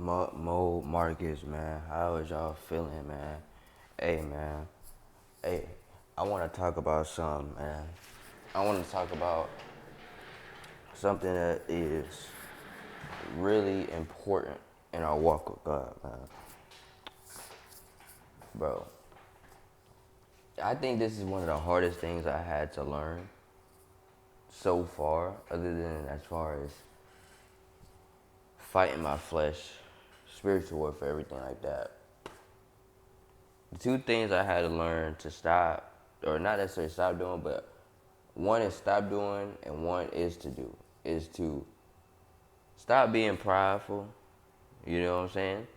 Mo Marcus, man. How is y'all feeling, man? Hey, man. Hey, I want to talk about something, man. I want to talk about something that is really important in our walk with God, man. Bro, I think this is one of the hardest things I had to learn so far, other than as far as fighting my flesh, spiritual warfare, everything like that. The two things I had to learn to stop, or not necessarily stop doing, but one is stop doing and one is to do, is to stop being prideful, you know what I'm saying?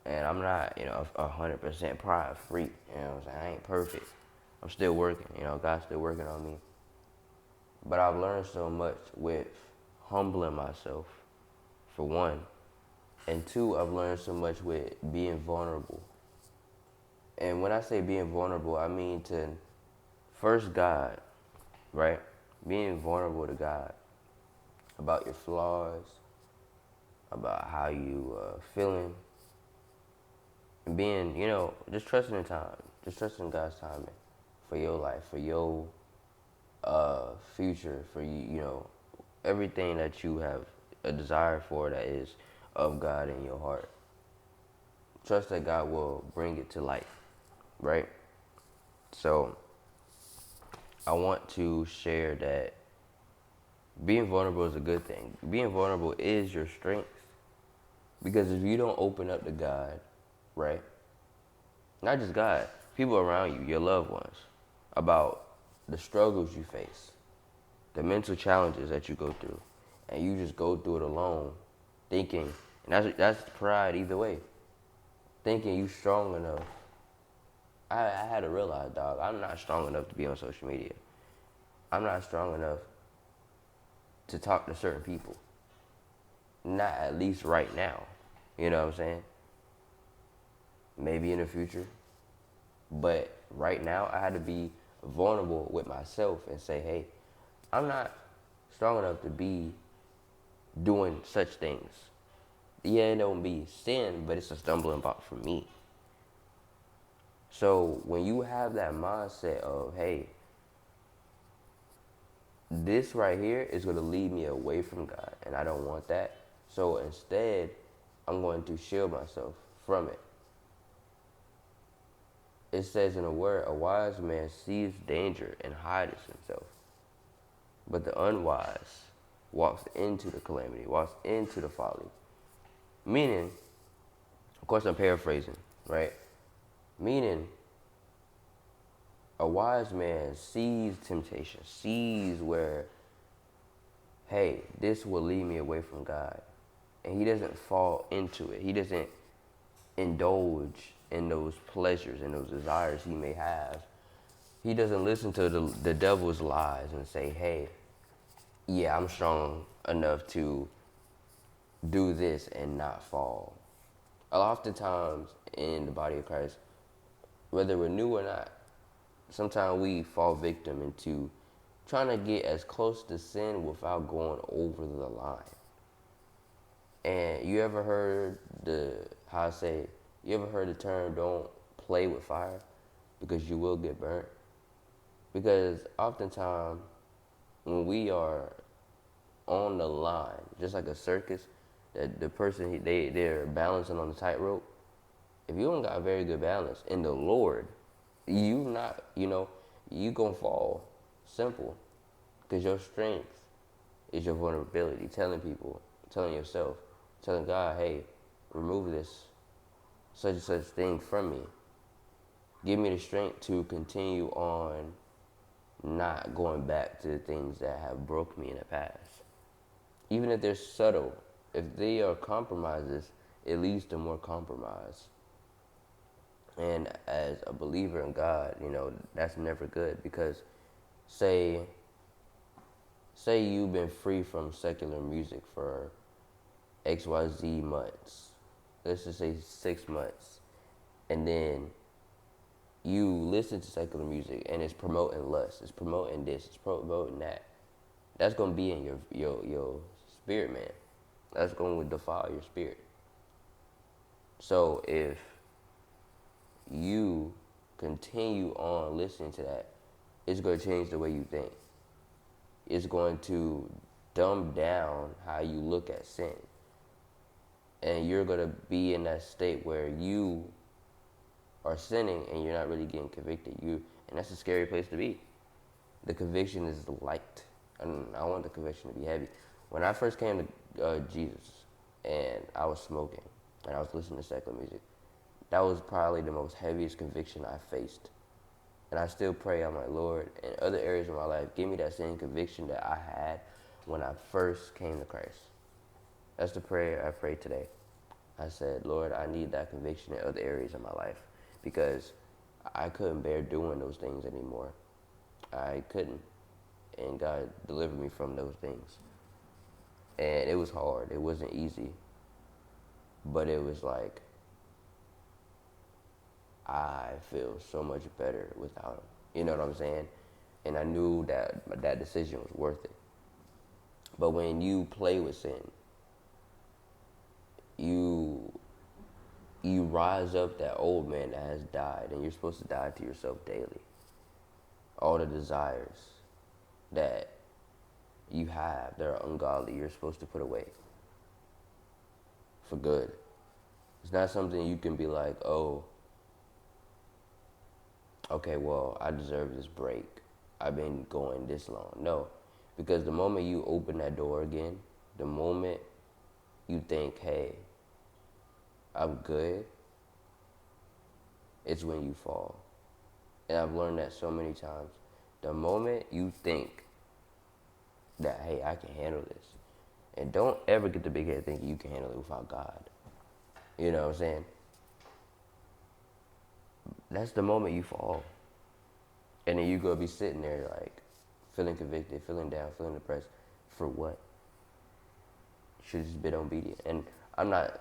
And I'm not, 100% pride free, you know what I'm saying? I ain't perfect. I'm still working, God's still working on me. But I've learned so much with humbling myself, for one. And two, I've learned so much with being vulnerable. And when I say being vulnerable, I mean to first God, right? Being vulnerable to God about your flaws, about how you feeling, and being, just trusting in time, just trusting God's timing for your life, for your future, for everything that you have a desire for that is of God in your heart. Trust that God will bring it to life, right? So I want to share that being vulnerable is a good thing. Being vulnerable is your strength. Because if you don't open up to God, right? Not just God, people around you, your loved ones, about the struggles you face, the mental challenges that you go through, and you just go through it alone, thinking, and that's pride either way, thinking you strong enough. I had to realize, dog, I'm not strong enough to be on social media. I'm not strong enough to talk to certain people. Not at least right now. You know what I'm saying? Maybe in the future. But right now, I had to be vulnerable with myself and say, hey, I'm not strong enough to be doing such things. Yeah, it don't be sin, but it's a stumbling block for me. So when you have that mindset of, hey, this right here is going to lead me away from God, and I don't want that. So instead, I'm going to shield myself from it. It says in the word, a wise man sees danger and hides himself. But the unwise walks into the calamity, walks into the folly. Meaning, of course I'm paraphrasing, right? Meaning, a wise man sees temptation, sees where, hey, this will lead me away from God. And he doesn't fall into it. He doesn't indulge in those pleasures and those desires he may have. He doesn't listen to the devil's lies and say, hey, yeah, I'm strong enough to do this and not fall. Oftentimes in the body of Christ, whether we're new or not, sometimes we fall victim into trying to get as close to sin without going over the line. And you ever heard you ever heard the term, don't play with fire because you will get burnt? Because oftentimes when we are on the line, just like a circus, that the person, they're balancing on the tightrope. If you don't got very good balance in the Lord, you gonna fall. Simple. Because your strength is your vulnerability. Telling people, telling yourself, telling God, hey, remove this such and such thing from me. Give me the strength to continue on not going back to the things that have broke me in the past. Even if they're subtle, if they are compromises, it leads to more compromise. And as a believer in God, that's never good because say you've been free from secular music for XYZ months. Let's just say 6 months. And then you listen to secular music and it's promoting lust, it's promoting this, it's promoting that. That's gonna be in your spirit, man. That's going to defile your spirit. So if you continue on listening to that, it's going to change the way you think. It's going to dumb down how you look at sin. And you're going to be in that state where you are sinning and you're not really getting convicted. And that's a scary place to be. The conviction is light. And I want the conviction to be heavy. When I first came to Jesus and I was smoking and I was listening to secular music, that was probably the most heaviest conviction I faced. And I still pray, I'm like, Lord, in other areas of my life, give me that same conviction that I had when I first came to Christ. That's the prayer I prayed today. I said, Lord, I need that conviction in other areas of my life because I couldn't bear doing those things anymore. I couldn't. And God delivered me from those things. And it was hard. It wasn't easy. But it was like, I feel so much better without him. You know what I'm saying? And I knew that that decision was worth it. But when you play with sin, you rise up that old man that has died, and you're supposed to die to yourself daily. All the desires that you have that are ungodly, you're supposed to put away for good. It's not something you can be like, oh, okay, well, I deserve this break. I've been going this long. No, because the moment you open that door again, the moment you think, hey, I'm good, it's when you fall. And I've learned that so many times. The moment you think that, hey, I can handle this, and don't ever get the big head thinking you can handle it without God. You know what I'm saying? That's the moment you fall. And then you go be sitting there like feeling convicted, feeling down, feeling depressed. For what? Should have just been obedient. And I'm not,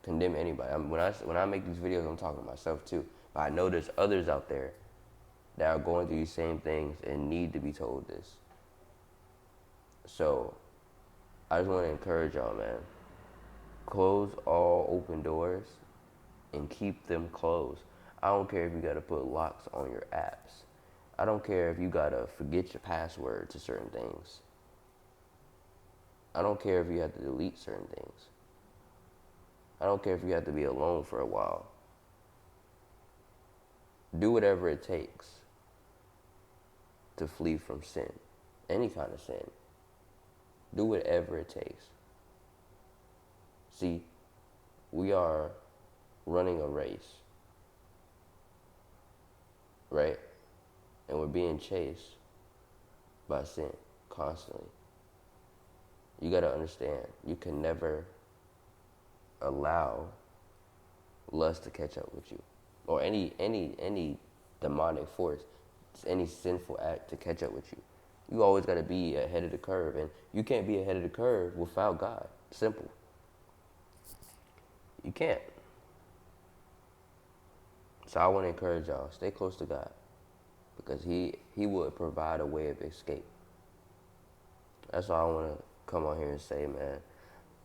condemning anybody. When I make these videos, I'm talking to myself too. But I know there's others out there that are going through these same things and need to be told this. So I just want to encourage y'all, man. Close all open doors and keep them closed. I don't care if you gotta put locks on your apps. I don't care if you gotta forget your password to certain things. I don't care if you have to delete certain things. I don't care if you have to be alone for a while. Do whatever it takes to flee from sin. Any kind of sin. Do whatever it takes. See, we are running a race, right? And we're being chased by sin constantly. You gotta understand, you can never allow lust to catch up with you, or any demonic force, any sinful act to catch up with you. You always gotta be ahead of the curve, and you can't be ahead of the curve without God. Simple. You can't. So I want to encourage y'all, stay close to God, because he would provide a way of escape. That's all I want to come on here and say, man.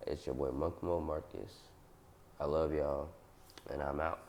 It's your boy Monk Mo Marcus. I love y'all, and I'm out.